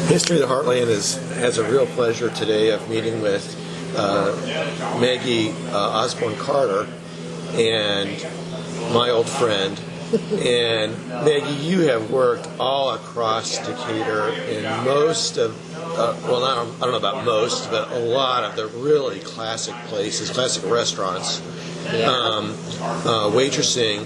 History of the Heartland has a real pleasure today of meeting with Maggie Osborne-Carter and my old friend. And Maggie, you have worked all across Decatur in most of, I don't know about most, but a lot of the really classic places, classic restaurants, waitressing,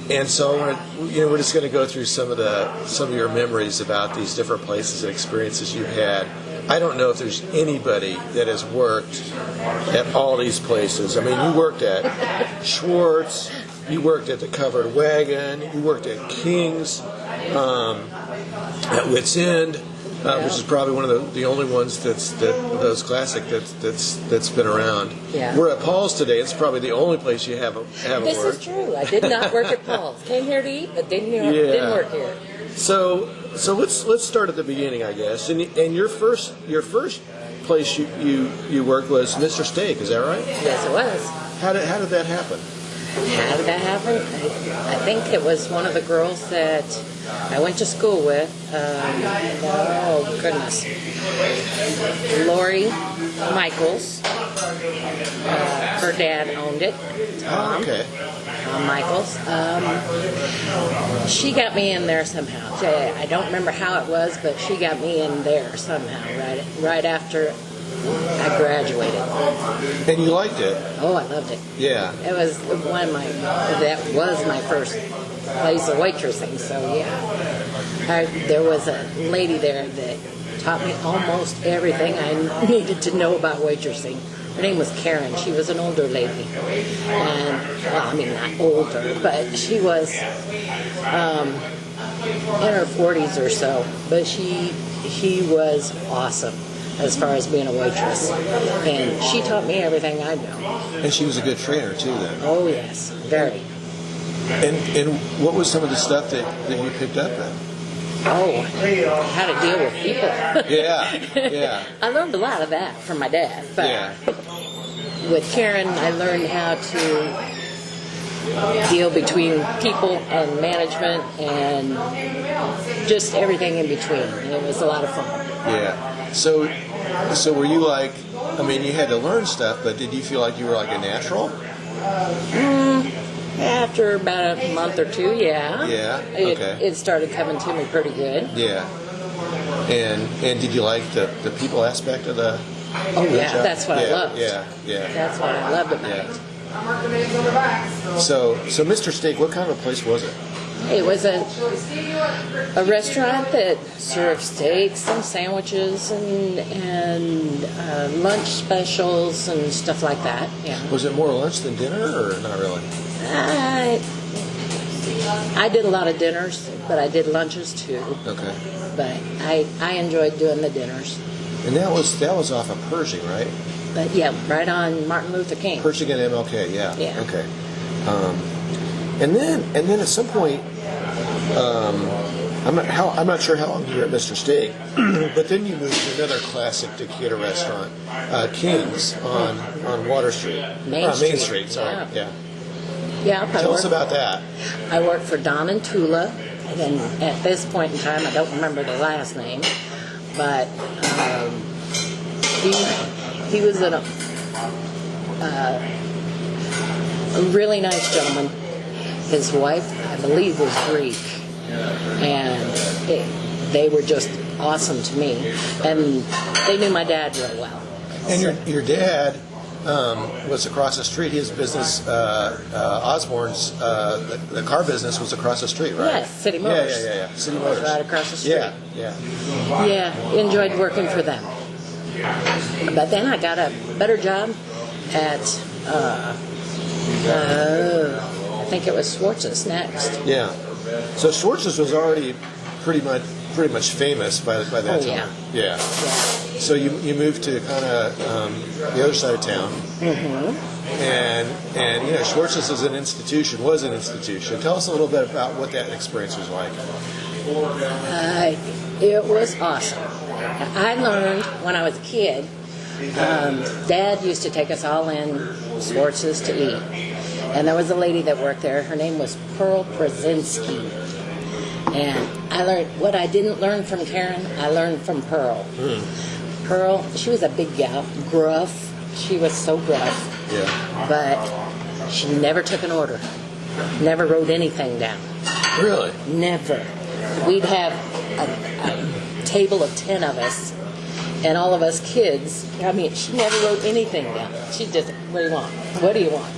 and so we're just going to go through some of your memories about these different places and experiences you've had. I don't know if there's anybody that has worked at all these places. I mean, you worked at Schwartz, you worked at the Covered Wagon, you worked at King's, at Wits End, which is probably one of the only ones those classic that's been around. Yeah. We're at Paul's today. It's probably the only place you haven't worked. This is true. I did not work at Paul's. Came here to eat, but didn't work here. So let's start at the beginning, I guess. And your first place you worked was Mr. Steak. Is that right? Yes, it was. How did that happen? How did that happen? I think it was one of the girls that I went to school with. Oh, goodness. Lori Michaels. Her dad owned it. Tom. Oh, okay. Tom Michaels. She got me in there somehow. I don't remember how it was, but she got me in there somehow right after I graduated. And you liked it? Oh, I loved it. Yeah. It was that was my first place of waitressing, so yeah. There was a lady there that taught me almost everything I needed to know about waitressing. Her name was Karen. She was an older lady. And, well, I mean, not older, but she was in her 40s or so. But she was awesome as far as being a waitress. And she taught me everything I know. And she was a good trainer, too, then? Oh, yes. Very. And what was some of the stuff that you picked up then? Oh, how to deal with people. Yeah. I learned a lot of that from my dad. But with Karen, I learned how to deal between people and management and just everything in between. And it was a lot of fun. Yeah. So were you like, I mean, you had to learn stuff, but did you feel like you were like a natural? After about a month or two, yeah. Yeah, okay. It started coming to me pretty good. Yeah. And did you like the people aspect of the Oh, yeah, job? that's what I loved. Yeah. That's what I loved about it. So Mr. Steak, what kind of a place was it? It was a restaurant that served steaks and sandwiches and lunch specials and stuff like that. Yeah. Was it more lunch than dinner, or not really? I did a lot of dinners, but I did lunches too. Okay. But I enjoyed doing the dinners. And that was off of Pershing, right? But yeah, right on Martin Luther King. Pershing and MLK, yeah. Yeah. Okay. And then at some point, I'm not sure how long you were at Mr. Steak, but then you moved to another classic Decatur restaurant, King's on Water Street. Main Street. Sorry. Yeah. Tell us about that. I worked for Don and Tula, and then at this point in time, I don't remember the last name, but he was a really nice gentleman. His wife, I believe, was Greek, and they were just awesome to me, and they knew my dad real well. And your dad was across the street. His business, Osborne's, the car business was across the street, right? Yes, City Motors. Yeah. City Motors. Right across the street. Yeah. Yeah, enjoyed working for them. But then I got a better job at, I think it was Schwartz's next. Yeah. So Schwartz's was already pretty much famous by that time. Yeah. So you moved to kind of the other side of town. Mm-hmm. And Schwartz's was an institution. Tell us a little bit about what that experience was like. It was awesome. I learned when I was a kid. Dad used to take us all in Schwartz's to eat. And there was a lady that worked there. Her name was Pearl Brzezinski. And I learned what I didn't learn from Karen, I learned from Pearl. Pearl, she was a big gal, gruff. She was so gruff. Yeah. But she never took an order. Never wrote anything down. Really? Never. We'd have a table of 10 of us, and all of us kids. I mean, she never wrote anything down. She just, what do you want? What do you want?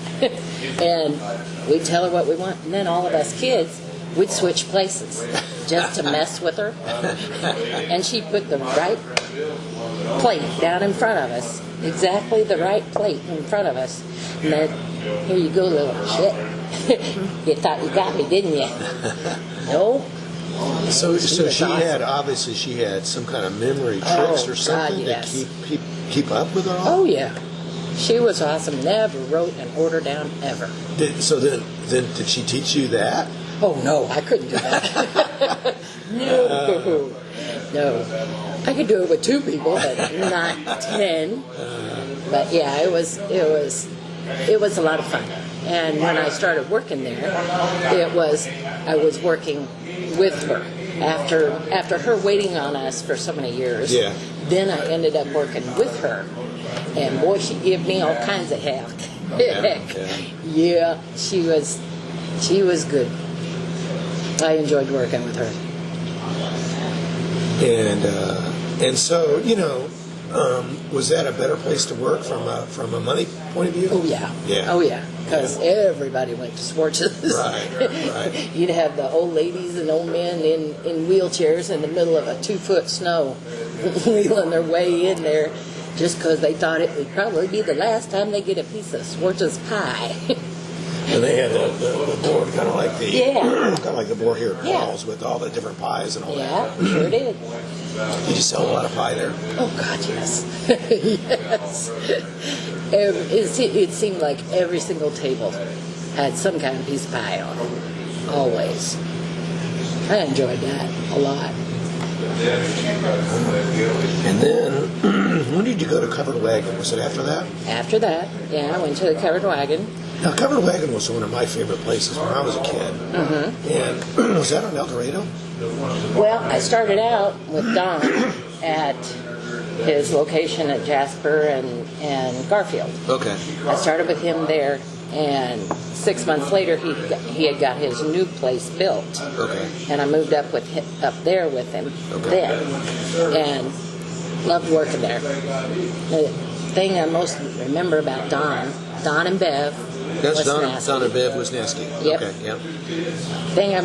And we'd tell her what we want, and then all of us kids, we'd switch places just to mess with her. And she'd put the right plate down in front of us, exactly the right plate in front of us, and then, here you go, little shit. You thought you got me, didn't you? No. So she awesome. obviously she had some kind of memory tricks or something God, yes. to keep up with it all? Oh, yeah. She was awesome. Never wrote an order down, ever. So then did she teach you that? Oh, no, I couldn't do that. No. I could do it with 2 people, but not 10. But yeah, it was a lot of fun. And when I started working there, I was working with her. After her waiting on us for so many years, then I ended up working with her. And boy, she gave me all kinds of heck. Yeah, she was good. I enjoyed working with her. And so, was that a better place to work from a money point of view? Oh yeah. Yeah. Oh yeah. Because everybody went to Schwartz's. Right. You'd have the old ladies and old men in wheelchairs in the middle of a 2-foot snow, wheeling their way in there, just because they thought it would probably be the last time they get a piece of Schwartz's pie. And they had the board kind of like the board here at Paul's with all the different pies and all that. Yeah, sure did. Did you sell a lot of pie there? Oh, God, yes. Yes. It seemed like every single table had some kind of piece of pie on it. Always. I enjoyed that a lot. And then, when did you go to Covered Wagon? Was it after that? After that, yeah, I went to the Covered Wagon. Now, Covered Wagon was one of my favorite places when I was a kid. Mm-hmm. And was that on El Dorado? Well, I started out with Don at his location at Jasper and Garfield. Okay. I started with him there, and 6 months later, he had got his new place built. Okay. And I moved up there with him then, and loved working there. The thing I most remember about Don and Bev. That's Don and Bev Wisniewski. Yep. Okay, yep. Thing I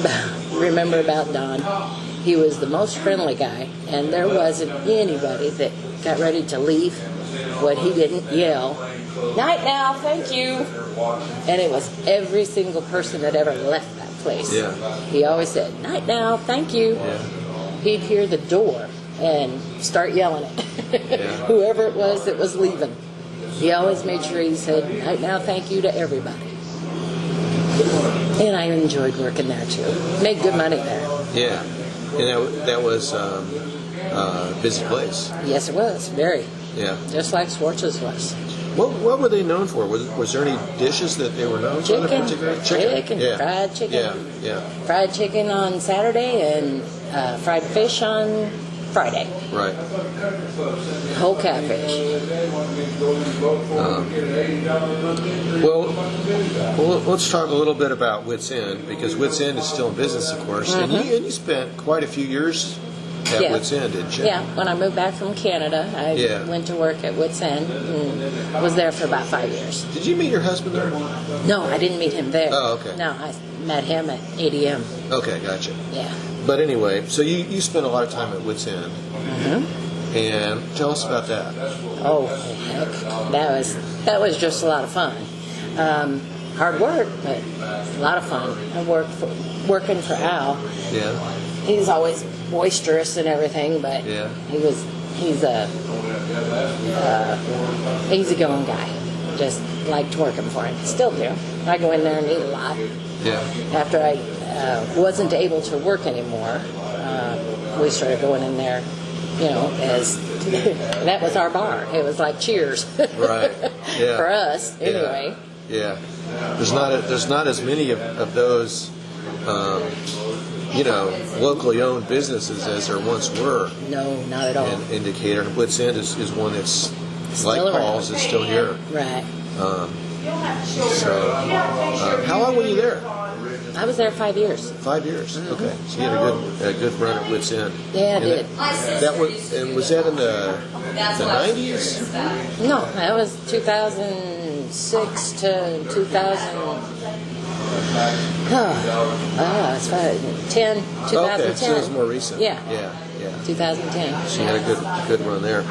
remember about Don, he was the most friendly guy, and there wasn't anybody that got ready to leave when he didn't yell, "Night now, thank you." And it was every single person that ever left that place. Yeah. He always said, "Night now, thank you." Yeah. He'd hear the door and start yelling it. Whoever it was that was leaving. He always made sure he said, "Night now, thank you" to everybody. And I enjoyed working there too. Made good money there. Yeah. And that was a busy place. Yes, it was. Very. Yeah. Just like Schwartz's was. What were they known for? Was there any dishes that they were known for? Chicken. Yeah. Fried chicken. Yeah. Fried chicken on Saturday and fried fish on Friday. Right. Whole catfish. Well, let's talk a little bit about Wits End, because Wits End is still in business, of course, and you spent quite a few years at Wits End, didn't you? Yeah, when I moved back from Canada, I went to work at Wits End and was there for about 5 years. Did you meet your husband there? No, I didn't meet him there. Oh, okay. No, I met him at ADM. Okay, gotcha. Yeah. But anyway, so you spent a lot of time at Wits End. Mm-hmm. And tell us about that. Oh, heck. That was just a lot of fun. Hard work, but a lot of fun. I working for Al. Yeah. He's always boisterous and everything, but he's a easygoing guy. Just liked working for him. Still do. I go in there and eat a lot. Yeah. After I wasn't able to work anymore, we started going in there, as that was our bar. It was like Cheers. Right. Yeah. For us, anyway. Yeah. There's not as many of those locally owned businesses as there once were. No, not at all. In Decatur, and Blitz End is one that's Still like around. Paul's is still here. Right. How long were you there? I was there 5 years. 5 years. Okay, so you had a good run at Blitz End. Yeah, I and did. Was that in the 90s? No, that was 2006 to 2000. It's 10, 2010. Okay, so it was more recent. Yeah. 2010. So you had a good run there.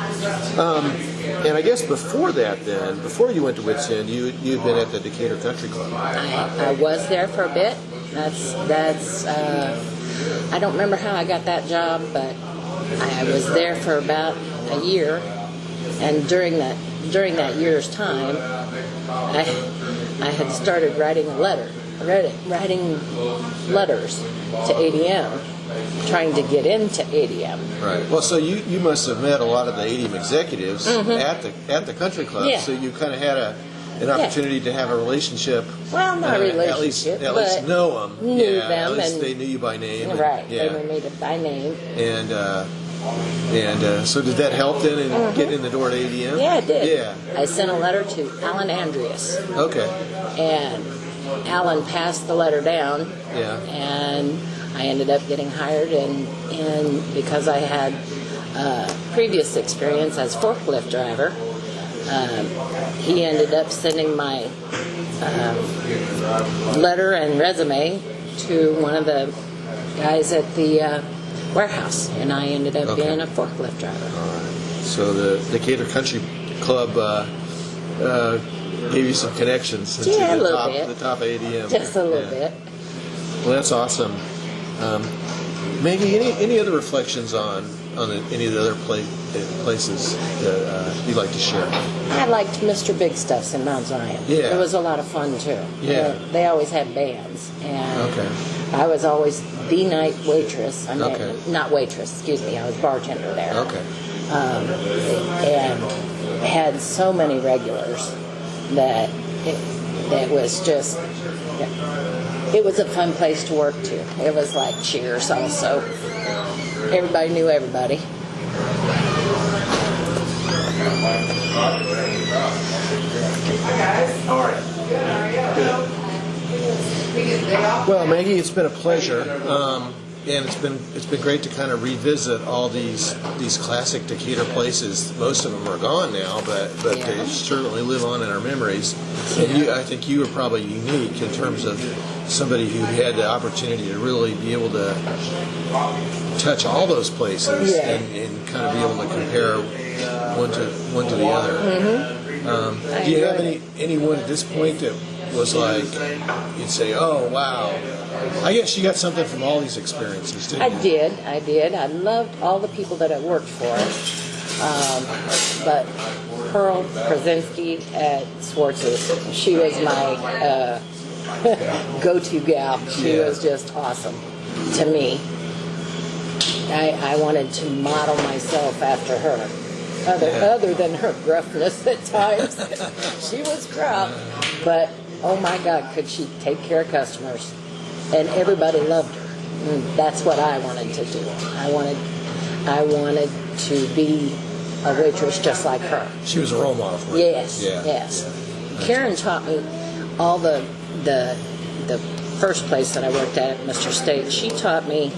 And I guess before that, then, before you went to Blitz End, you'd been at the Decatur Country Club. I was there for a bit. That's I don't remember how I got that job, but I was there for about a year, and during that year's time, I had started writing letters to ADM, trying to get into ADM. Right. Well, so you must have met a lot of the ADM executives at the country club. Yeah. So you kind of had an opportunity to have a relationship. Well, not a relationship, at least know them. Knew them, at least and they knew you by name. Right. They knew me by name. And so did that help then in getting in the door at ADM? Yeah, it did. Yeah. I sent a letter to Alan Andreas. Okay. And Alan passed the letter down. Yeah. And I ended up getting hired, and because I had previous experience as forklift driver, he ended up sending my letter and resume to one of the guys at the warehouse, and I ended up being a forklift driver. All right. So the Decatur Country Club gave you some connections into the top ADM. Just a little bit. Well, that's awesome. Maggie, any other reflections on any of the other places that you'd like to share? I liked Mr. Big Stuff's in Mount Zion. Yeah. It was a lot of fun, too. Yeah. They always had bands, and Okay. I was always the night waitress. Okay. Not waitress, excuse me. I was bartender there. Okay. And had so many regulars that it was just... It was a fun place to work, too. It was like Cheers also. Everybody knew everybody. Well, Maggie, it's been a pleasure, and it's been great to kind of revisit all these classic Decatur places. Most of them are gone now, but they certainly live on in our memories. And I think you were probably unique in terms of somebody who had the opportunity to really be able to touch all those places and kind of be able to compare one to the other. Mm-hmm. Do you have anyone at this point that was like, you'd say, oh, wow. I guess you got something from all these experiences, didn't you? I did. I loved all the people that I worked for. But Pearl Krasinski at Swartz's, she was my go-to gal. She was just awesome to me. I wanted to model myself after her. Other than her gruffness at times. She was gruff, but oh my God, could she take care of customers? And everybody loved her. And that's what I wanted to do. I wanted to be a waitress just like her. She was a role model for you. Yes. Karen taught me all the first place that I worked at Mr. State. She taught me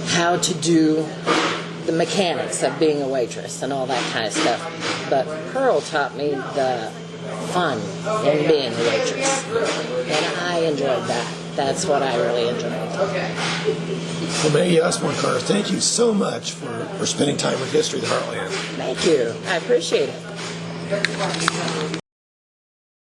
how to do the mechanics of being a waitress and all that kind of stuff. But Pearl taught me the fun in being a waitress. And I enjoyed that. That's what I really enjoyed. Well, Maggie Osborne-Carter, thank you so much for spending time with History of the Heartland. Thank you. I appreciate it.